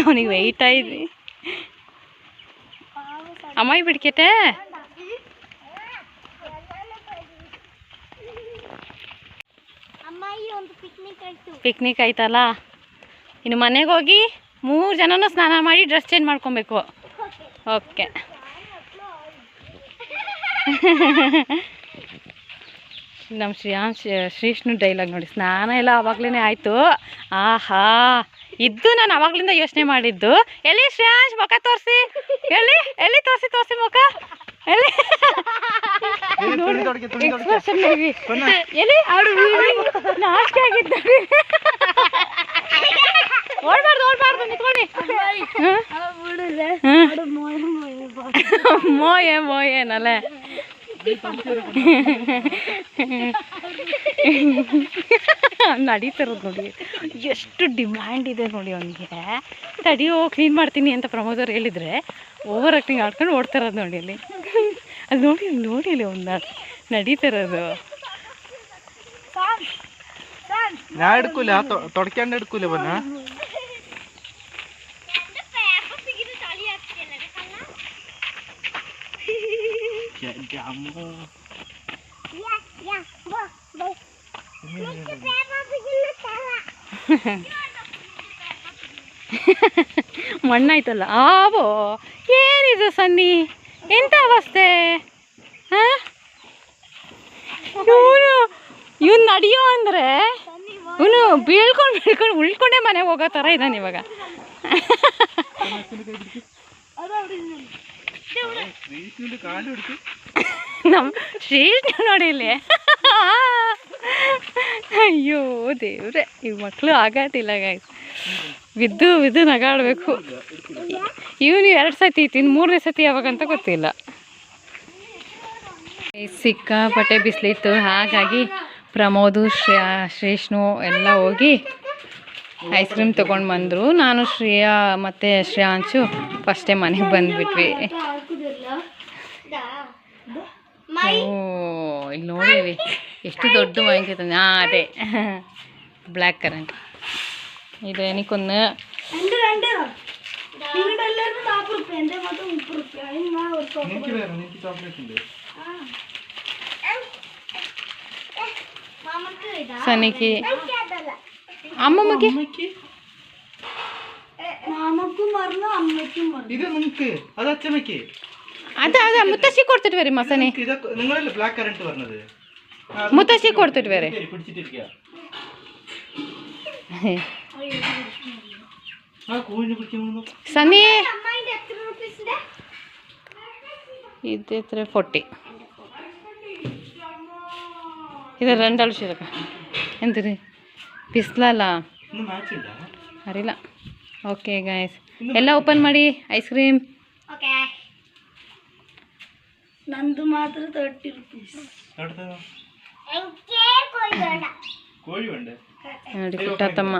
ಅವನಿಗೆ ವೆಯ್ಟ್ ಆಯ್ತು. ಅಮ್ಮಾಯಿ ಬಿಡ್ಕೆಟೆ ಪಿಕ್ನಿಕ್ ಆಯ್ತಲ್ಲ. ಇನ್ನು ಮನೆಗೆ ಹೋಗಿ 3 ಜನನೂ ಸ್ನಾನ ಮಾಡಿ ಡ್ರೆಸ್ ಚೇಂಜ್ ಮಾಡ್ಕೊಬೇಕು. ಓಕೆ. ನಮ್ಮ ಶ್ರೀಷ್ಣು ಡೈಲಾಗ್ ನೋಡಿ, ಸ್ನಾನ ಎಲ್ಲ ಆವಾಗಲೇ ಆಯಿತು. ಆಹಾ ಇದ್ದು ನಾನು ಆವಾಗಲಿಂದ ಯೋಚನೆ ಮಾಡಿದ್ದು, ಎಲ್ಲಿ ಶ್ರೇಯಾಂಶ್ ಮುಖ ತೋರಿಸಿ, ಎಲ್ಲಿ ತೋರಿಸಿ ಮುಖ, ಎಲ್ಲಿ ಎಲ್ಲಿ ನಾಚಿಕೆ ಆಗಿದ್ದ. ಓಡ್ಬಾರ್ದು ನಿಂತ್ಕೊಳ್ಳಿ. ಮೋಯೇನಲ್ಲೇ ನಡೀತಿರೋದು ನೋಡಿ, ಎಷ್ಟು ಡಿಮ್ಯಾಂಡ್ ಇದೆ ನೋಡಿ ಅವನಿಗೆ. ತಡಿಯೋ ಕ್ಲೀನ್ ಮಾಡ್ತೀನಿ ಅಂತ ಪ್ರಮೋದವ್ರು ಹೇಳಿದರೆ ಓವರ್ ಆ್ಯಕ್ಟಿಂಗ್ ಆಡ್ಕೊಂಡು ಓಡ್ತಿರೋದು ನೋಡಿ ಅಲ್ಲಿ. ಅಲ್ಲಿ ನೋಡಿ ಅಲ್ಲಿ ಒಂದು ನಡೀತಿರೋದು. ತೊಡ್ಕೊಂಡು ಹಿಡ್ಕೂಲೆ ಬನ್ನ ಮಣ್ಣಾಯ್ತಲ್ಲ. ಆವೋ ಏನಿದು ಸನ್ನಿ, ಎಂಥ ಅವಸ್ಥೆ. ಇವನು ನಡಿಯೋ ಅಂದರೆ ಇವನು ಬೀಳ್ಕೊಂಡು ಉಳ್ಕೊಂಡೇ ಮನೆಗೆ ಹೋಗೋ ಥರ ಇದ್ದಾನೆ ಇವಾಗ. ನಮ್ಮ ಶ್ರೀಷ್ಣ ನೋಡಿ ಇಲ್ಲಿ. ಅಯ್ಯೋ ದೇವ್ರೆ, ಈ ಮಕ್ಕಳು ಆಗಾತಿಲ್ಲ ಗಾಯ್ಸ್. ಬಿದ್ದು ನಗಾಡಬೇಕು. ಇವನು 2 ಸತಿ ಇನ್ನು 3ನೇ ಸತಿ ಯಾವಾಗಂತ ಗೊತ್ತಿಲ್ಲ. ಸಿಕ್ಕಾಪಟ್ಟೆ ಬಿಸಿಲಿತ್ತು, ಹಾಗಾಗಿ ಪ್ರಮೋದು ಶ್ರೀಷ್ಣು ಎಲ್ಲ ಹೋಗಿ ಐಸ್ ಕ್ರೀಮ್ ತೊಗೊಂಡು ಬಂದರು. ನಾನು ಶ್ರೇಯಾ ಮತ್ತು ಶ್ರೇಯಾಂಶು ಫಸ್ಟೇ ಮನೆಗೆ ಬಂದುಬಿಟ್ವಿ. ಓ ಇಲ್ಲಿ ನೋಡಿವಿ ಎಷ್ಟು ದೊಡ್ಡ ಮಾವಿನಕಾಯಿ ತಂದೆ. ಅದೇ ಬ್ಲ್ಯಾಕ್ ಕರೆಂಟ್ ಇದು ಏನಕ್ಕೊಂದು ಸನಿಕಿ അമ്മമ്മക്ക് അതാ മുത്തശ്ശി കൊടുത്തിട്ട് വരും മസനെ. മുത്തശ്ശി കൊടുത്തിട്ട് വരെ സനി. ഇത് എത്ര 40. ഇത് 2 ആവശ്യമൊക്കെ എന്തിന് ಬಿಸ್ಲಲ್ಲ ಅರಿಲ್ಲ. ಓಕೆ ಗಾಯ್ಸ್, ಎಲ್ಲ ಓಪನ್ ಮಾಡಿ ಐಸ್ ಕ್ರೀಮ್. ನಂದು ಮಾತ್ರ 30 ರೂಪೀಸ್ ನೋಡಿ ಕುಟ್ಟಮ್ಮ.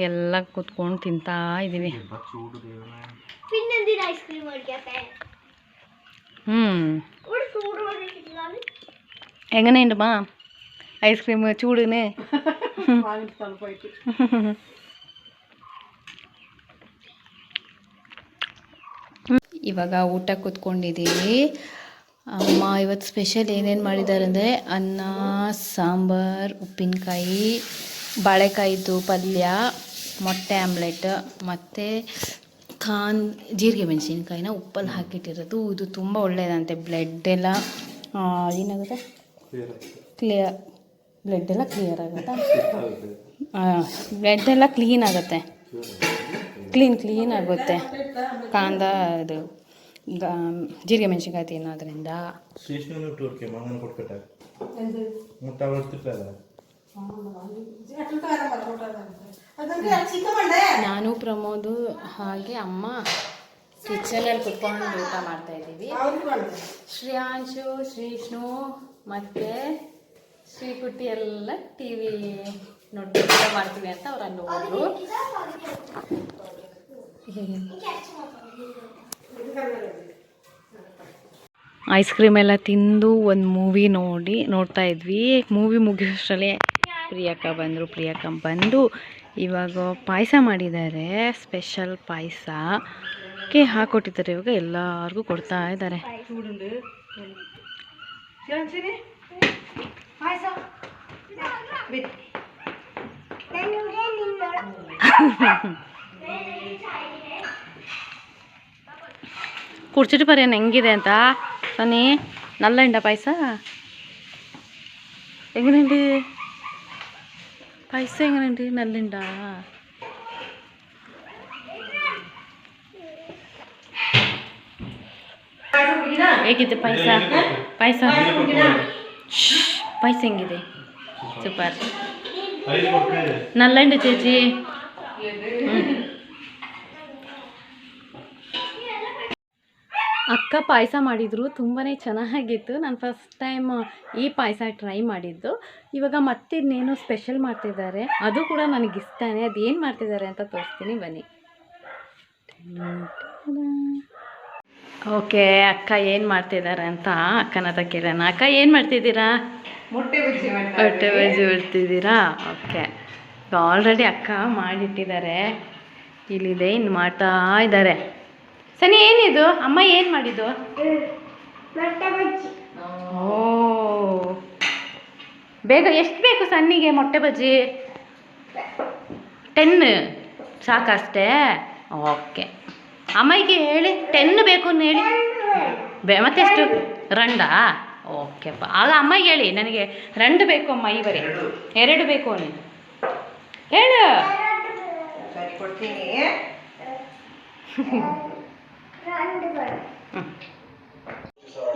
ಎಲ್ಲ ಕೂತ್ಕೊಂಡು ತಿಂತಾ ಇದ್ದೀವಿ. എങ്ങനെയുണ്ട് മാ ഐസ്ക്രീം ചൂടിന്? ಇವಾಗ ಊಟ ಕೂತ್ಕೊಂಡಿದ್ದೀವಿ. ಅಮ್ಮ ಇವತ್ತು ಸ್ಪೆಷಲ್ ಏನೇನು ಮಾಡಿದ್ದಾರೆ ಅಂದರೆ ಅನ್ನ, ಸಾಂಬಾರು, ಉಪ್ಪಿನಕಾಯಿ, ಬಾಳೆಕಾಯಿದು ಪಲ್ಯ, ಮೊಟ್ಟೆ ಆಮ್ಲೆಟ್ ಮತ್ತು ಜೀರಿಗೆ ಮೆಣಸಿನ್ಕಾಯಿನ ಉಪ್ಪಲ್ಲಿ ಹಾಕಿಟ್ಟಿರೋದು. ಇದು ತುಂಬ ಒಳ್ಳೆಯದಂತೆ, ಬ್ಲಡ್ ಎಲ್ಲ ಏನಾಗುತ್ತೆ, ಬ್ಲಡ್ ಎಲ್ಲ ಕ್ಲಿಯರ್ ಆಗುತ್ತಾ, ಬ್ಲಡ್ ಎಲ್ಲ ಕ್ಲೀನ್ ಆಗುತ್ತೆ. ಕ್ಲೀನ್ ಆಗುತ್ತೆ. ಕಾಂದ ಇದು ಜೀರಿಗೆ ಮೆಣಸಿನ್ಕಾಯಿ ತಿನ್ನೋದ್ರಿಂದ. ನಾನು ಪ್ರಮೋದು ಹಾಗೆ ಅಮ್ಮ ಕಿಚನಲ್ಲಿ ಕುತ್ಕೊಂಡು ಊಟ ಮಾಡ್ತಾ ಇದ್ದೀವಿ. ಶ್ರೇಯಾಂಶು, ಶ್ರೀಷ್ಣು ಮತ್ತು ಶ್ರೀಕುಟ್ಟಿ ಎಲ್ಲ ಟಿ ವಿ ನೋಡ್ಕೊಂಡು ಊಟ ಮಾಡ್ತೀವಿ ಅಂತ ಅವ್ರು ಅಲ್ಲಿ ಹೋದ್ರು. ಐಸ್ ಕ್ರೀಮ್ ಎಲ್ಲ ತಿಂದು ಒಂದು ಮೂವಿ ನೋಡ್ತಾ ಇದ್ವಿ. ಮೂವಿ ಮುಗಿಯೋಷ್ಟರಲ್ಲೇ ಪ್ರಿಯಕ್ಕ ಬಂದು ಇವಾಗ ಪಾಯಸ ಮಾಡಿದ್ದಾರೆ. ಸ್ಪೆಷಲ್ ಪಾಯಸಕ್ಕೆ ಹಾಕೊಟ್ಟಿದ್ದಾರೆ. ಇವಾಗ ಎಲ್ಲರಿಗೂ ಕೊಡ್ತಾ ಇದ್ದಾರೆ. ಕುಡ್ಚಿಟ್ಟು ಬರೇನು ಹೆಂಗಿದೆ ಅಂತ ಸನಿ. ನಲ್ಲಂಡ ಪಾಯಸ ಹೆಂಗೇನುಂಡಿ? ಪಾಯಸ ಹೆಂಗೇನುಂಡಿ? ನಲ್ಲಿಂಡ ಹೇಗಿದೆ ಪಾಯಸ? ಪಾಯಸ ಹೆಂಗಿದೆ? ಸೂಪರ್. ನಲ್ಲಂಡ ಚೇಚಿ. ಅಕ್ಕ ಪಾಯಸ ಮಾಡಿದರು, ತುಂಬಾ ಚೆನ್ನಾಗಿತ್ತು. ನಾನು ಫಸ್ಟ್ ಟೈಮ್ ಈ ಪಾಯಸ ಟ್ರೈ ಮಾಡಿದ್ದು. ಇವಾಗ ಮತ್ತೆ ಇನ್ನೇನು ಸ್ಪೆಷಲ್ ಮಾಡ್ತಿದ್ದಾರೆ, ಅದು ಕೂಡ ನನಗೆ ಇಷ್ಟನೇ. ಅದೇನು ಮಾಡ್ತಿದ್ದಾರೆ ಅಂತ ತೋರಿಸ್ತೀನಿ ಬನ್ನಿ. ಓಕೆ, ಅಕ್ಕ ಏನು ಮಾಡ್ತಿದ್ದಾರೆ ಅಂತ ಅಕ್ಕನ ಹತ್ರ ಕೇಳೋಣ. ಅಕ್ಕ ಏನು ಮಾಡ್ತಿದ್ದೀರಾ? ಮೊಟ್ಟೆ ಬಜ್ಜಿ ಬಿಡ್ತಿದ್ದೀರಾ? ಓಕೆ, ಆಲ್ರೆಡಿ ಅಕ್ಕ ಮಾಡಿಟ್ಟಿದ್ದಾರೆ. ಇಲ್ಲಿದೆ, ಇನ್ನು ಮಾಡ್ತಾ ಇದ್ದಾರೆ. ಸನಿ, ಏನಿದು? ಅಮ್ಮ ಏನು ಮಾಡಿದ್ದು? ಓ, ಬೇಗ ಎಷ್ಟು ಬೇಕು ಸನ್ನಿಗೆ ಮೊಟ್ಟೆ ಬಜ್ಜಿ? 10 ಸಾಕಷ್ಟೇ? ಓಕೆ, ಅಮ್ಮಗೆ ಹೇಳಿ 10 ಬೇಕು ಅಂತ ಹೇಳಿ. ಮತ್ತೆಷ್ಟು? 2? ಓಕೆಪ್ಪ. ಆಗ ಅಮ್ಮಗೆ ಹೇಳಿ ನನಗೆ 2 ಬೇಕು ಅಮ್ಮ, ಈ ಬರೀ 2 ಬೇಕು ನೀನು ಹೇಳು.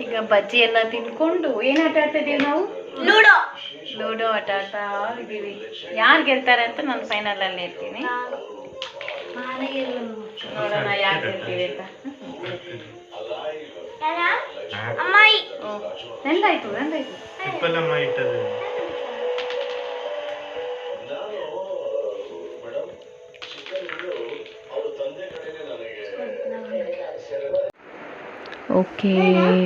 ಈಗ ಬಜ್ಜಿ ಎಲ್ಲ ತಿನ್ಕೊಂಡು ಏನು ಆಟ ಆಡ್ತಾ ಇದ್ದೀವಿ ನಾವು? ಲೂಡೋ ಆಟ ಆಡ್ತಾ ಇದ್ದೀವಿ. ಯಾರು ಗೆಲ್ತಾರೆ ಅಂತ ನಾನು ಫೈನಲಲ್ಲಿ ಇರ್ತೀನಿ. ನೋಡೋಣ ಯಾರು ಗೆಲ್ತೀವಿ ಅಂತ. ಎಂದಾಯ್ತು? ಓಕೆ,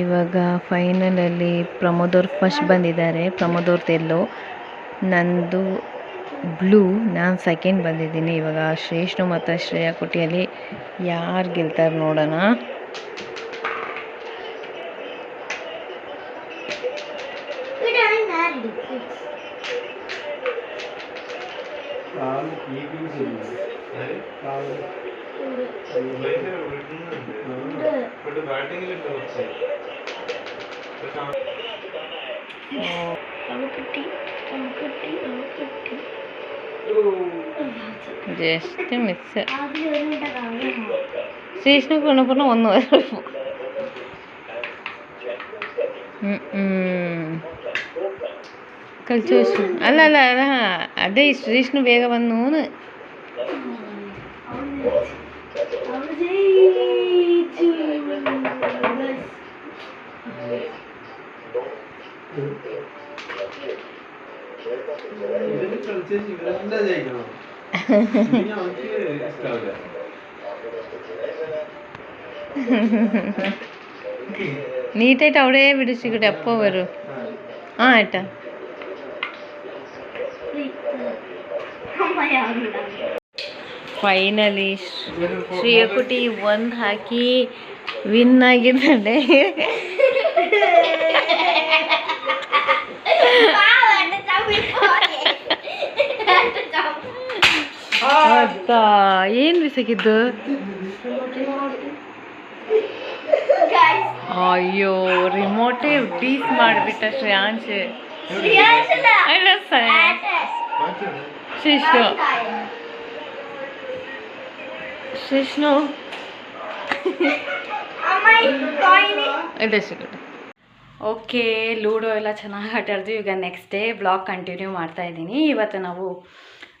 ಇವಾಗ ಫೈನಲಲ್ಲಿ ಪ್ರಮೋದವ್ರು ಫಸ್ಟ್ ಬಂದಿದ್ದಾರೆ. ಪ್ರಮೋದವ್ರದ್ದು ಎಲ್ಲೋ, ನಂದು ಬ್ಲೂ, ನಾನು ಸೆಕೆಂಡ್ ಬಂದಿದ್ದೀನಿ. ಇವಾಗ ಶ್ರೇಷ್ಠು ಮತ್ತು ಶ್ರೇಯಾ ಕುಟಿಯಲ್ಲಿ ಯಾರು ಗೆಲ್ತಾರೆ ನೋಡೋಣ. Just miss. സ്റ്റേഷനിൽ കൊണ്ടുപോകുന്ന 1 വരെ കളിച്ചു വെച്ചു. അല്ല ಅದೇ ಶ್ರೀಷ್ಣು ಬೇಗ ಬಂದು. ನೀಟಾയിട്ട് അവിടെ പിടിച്ചിട്ട് എപ്പോ വരും? ഏട്ടാ ಫೈನಲಿ ಶ್ರೇಯಕುಟಿ 1 ಹಾಕಿ ವಿನ್ ಆಗಿದ್ದಾಳೆ. ಏನು ಬಿಸಾಕಿದ್ದು? ಅಯ್ಯೋ, ರಿಮೋಟೇ ಡೀಸ್ ಮಾಡಿಬಿಟ್ಟ ಶ್ರೇಯಾಂಶ್. ಶಿಶು ಕೃಷ್ಣು ಇದೆ ಸಿಗುತ್ತೆ. ಓಕೆ, ಲೂಡೋ ಎಲ್ಲ ಚೆನ್ನಾಗಿ ಆಟ ಆಡಿದ್ವಿ. ಈಗ ನೆಕ್ಸ್ಟ್ ಡೇ ಬ್ಲಾಗ್ ಕಂಟಿನ್ಯೂ ಮಾಡ್ತಾ ಇದ್ದೀನಿ. ಇವತ್ತು ನಾವು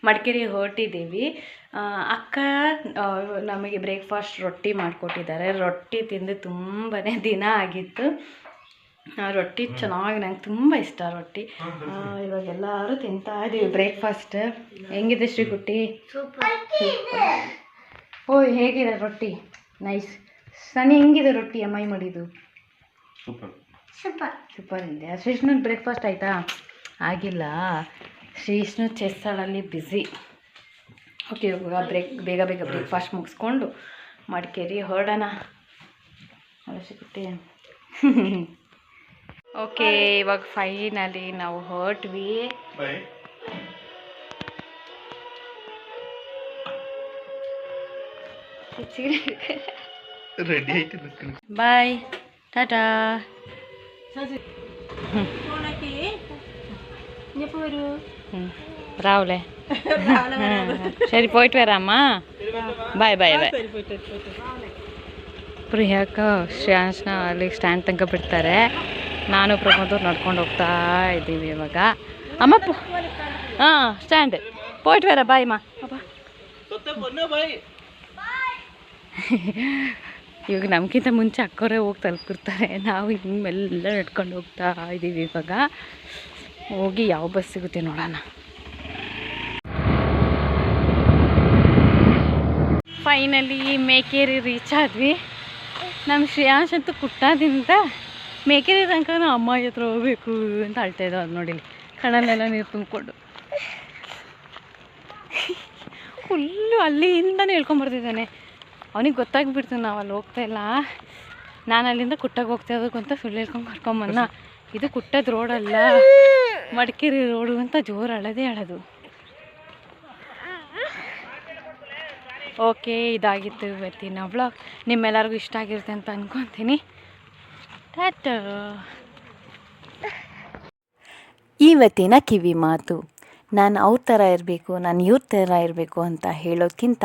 ಮಡಿಕೇರಿ ಹೊರಟಿದ್ದೀವಿ. ಅಕ್ಕ ನಮಗೆ ಬ್ರೇಕ್ಫಾಸ್ಟ್ ರೊಟ್ಟಿ ಮಾಡಿಕೊಟ್ಟಿದ್ದಾರೆ. ರೊಟ್ಟಿ ತಿಂದು ತುಂಬಾ ದಿನ ಆಗಿತ್ತು. ರೊಟ್ಟಿ ಚೆನ್ನಾಗಿ, ನಂಗೆ ತುಂಬ ಇಷ್ಟ ರೊಟ್ಟಿ. ಇವಾಗ ಎಲ್ಲರೂ ತಿಂತಾ ಇದ್ದೀವಿ ಬ್ರೇಕ್ಫಾಸ್ಟ್. ಹೆಂಗಿದೆ ಶ್ರೀಗುಟ್ಟಿ? ಓಯ್, ಹೇಗಿದೆ ರೊಟ್ಟಿ? ನೈಸ್. ಸನಿ, ಹೆಂಗಿದೆ ರೊಟ್ಟಿ ಅಮ್ಮಾಯಿ ಮಾಡಿದ್ದು? ಸೂಪರ್ ಇದೆ. ಶ್ರೀಷ್ಣು ಬ್ರೇಕ್ಫಾಸ್ಟ್ ಆಯಿತಾ? ಆಗಿಲ್ಲ. ಶ್ರೀಷ್ಣು ಚೆಸ್ಸಲ್ಲಿ ಬ್ಯುಸಿ. ಓಕೆ, ಇವಾಗ ಬೇಗ ಬ್ರೇಕ್ಫಾಸ್ಟ್ ಮುಗಿಸ್ಕೊಂಡು ಮಡಿಕೇರಿ ಹೊರಡೋಣ. ಶ್ರೀಗುಟ್ಟಿ ಓಕೆ, ಇವಾಗ ಫೈನಲಿ ನಾವು ಹೊರಟ್ವಿ. ರೆಡಿ ಆಯ್ತು. ಬಾಯ್, ಟಾಟಾ. ರಾವ್ಲೆ ಸರಿ, போயிட்டு வரேம்மா. ಬಾಯ್ ಬಾಯ್ ಬಾಯ್. ಪ್ರಿಯಾಕ ಶ್ರೇಯಾನ್ಸ್ನ ಅಲ್ಲಿ ಸ್ಟ್ಯಾಂಡ್ ತನಕ ಬಿಡ್ತಾರೆ. ನಾನು ಪ್ರಮೋದ್ ನಡ್ಕೊಂಡು ಹೋಗ್ತಾ ಇದ್ದೀವಿ ಇವಾಗ. ಅಮ್ಮಪ್ಪ ಹಾಂ, ಸ್ಟ್ಯಾಂಡ್ போயிட்டு வரேன். ಬಾಯ್ಮಾ. ಇವಾಗ ನಮಗಿಂತ ಮುಂಚೆ ಅಕ್ಕವರೇ ಹೋಗಿ ತಲುಪಿರ್ತಾರೆ. ನಾವು ಹಿಂಗೆಲ್ಲ ನಡ್ಕೊಂಡು ಹೋಗ್ತಾ ಇದ್ದೀವಿ. ಇವಾಗ ಹೋಗಿ ಯಾವ ಬಸ್ ಸಿಗುತ್ತೆ ನೋಡೋಣ. ಫೈನಲಿ ಮೇಕೇರಿ ರೀಚ್ ಆದ್ವಿ. ನಮ್ಮ ಶ್ರೇಯಾಂಶ್ ಅಂತೂ ಕುಟ್ಟದಿಂದ ಮೇಕೇರಿ ತನಕ ಅಮ್ಮ ಹತ್ರ ಹೋಗ್ಬೇಕು ಅಂತ ಅಳ್ತಾ ಇದ್ದಾವೆ. ಅದು ನೋಡಿಲಿ, ಕಣ್ಣಲ್ಲೆಲ್ಲ ನೀರು ತುಂಬಿಕೊಂಡು ಫುಲ್ಲು ಅಲ್ಲಿಂದನೇ ಹೇಳ್ಕೊಂಬರ್ತಿದ್ದಾನೆ. ಅವನಿಗೆ ಗೊತ್ತಾಗ್ಬಿಡ್ತು ನಾವು ಅಲ್ಲಿ ಹೋಗ್ತಾ ಇಲ್ಲ, ನಾನು ಅಲ್ಲಿಂದ ಕುಟ್ಟಾಗ ಹೋಗ್ತಾ ಇರೋದಕ್ಕೆ ಅಂತ ಸುಳ್ಳು ಹೇಳ್ಕೊಂಡು ಕರ್ಕೊಂಬನ್ನ. ಇದು ಕುಟ್ಟದ ರೋಡಲ್ಲ, ಮಡಿಕೇರಿ ರೋಡು ಅಂತ ಜೋರು ಅಳೋದು. ಓಕೆ, ಇದಾಗಿತ್ತು ಇವತ್ತಿನ ವ್ಲಾಗ್. ನಿಮ್ಮೆಲ್ಲರಿಗೂ ಇಷ್ಟ ಆಗಿರುತ್ತೆ ಅಂತ ಅಂದ್ಕೊತೀನಿ. ಟಾಟಾ. ಇವತ್ತಿನ ಕಿವಿ ಮಾತು: ನಾನು ಅವ್ರ ಥರ ಇರಬೇಕು, ನಾನು ಇವ್ರ ಥರ ಇರಬೇಕು ಅಂತ ಹೇಳೋದಕ್ಕಿಂತ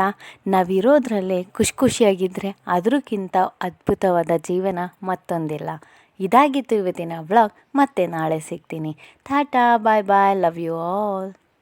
ನಾವಿರೋದ್ರಲ್ಲೇ ಖುಷಿಯಾಗಿದ್ದರೆ ಅದಕ್ಕಿಂತ ಅದ್ಭುತವಾದ ಜೀವನ ಮತ್ತೊಂದಿಲ್ಲ. ಇದಾಗಿತ್ತು ಇವತ್ತಿನ ವ್ಲಾಗ್. ಮತ್ತೆ ನಾಳೆ ಸಿಗ್ತೀನಿ. ಟಾಟಾ, ಬಾಯ್ ಬಾಯ್, ಲವ್ ಯು ಆಲ್.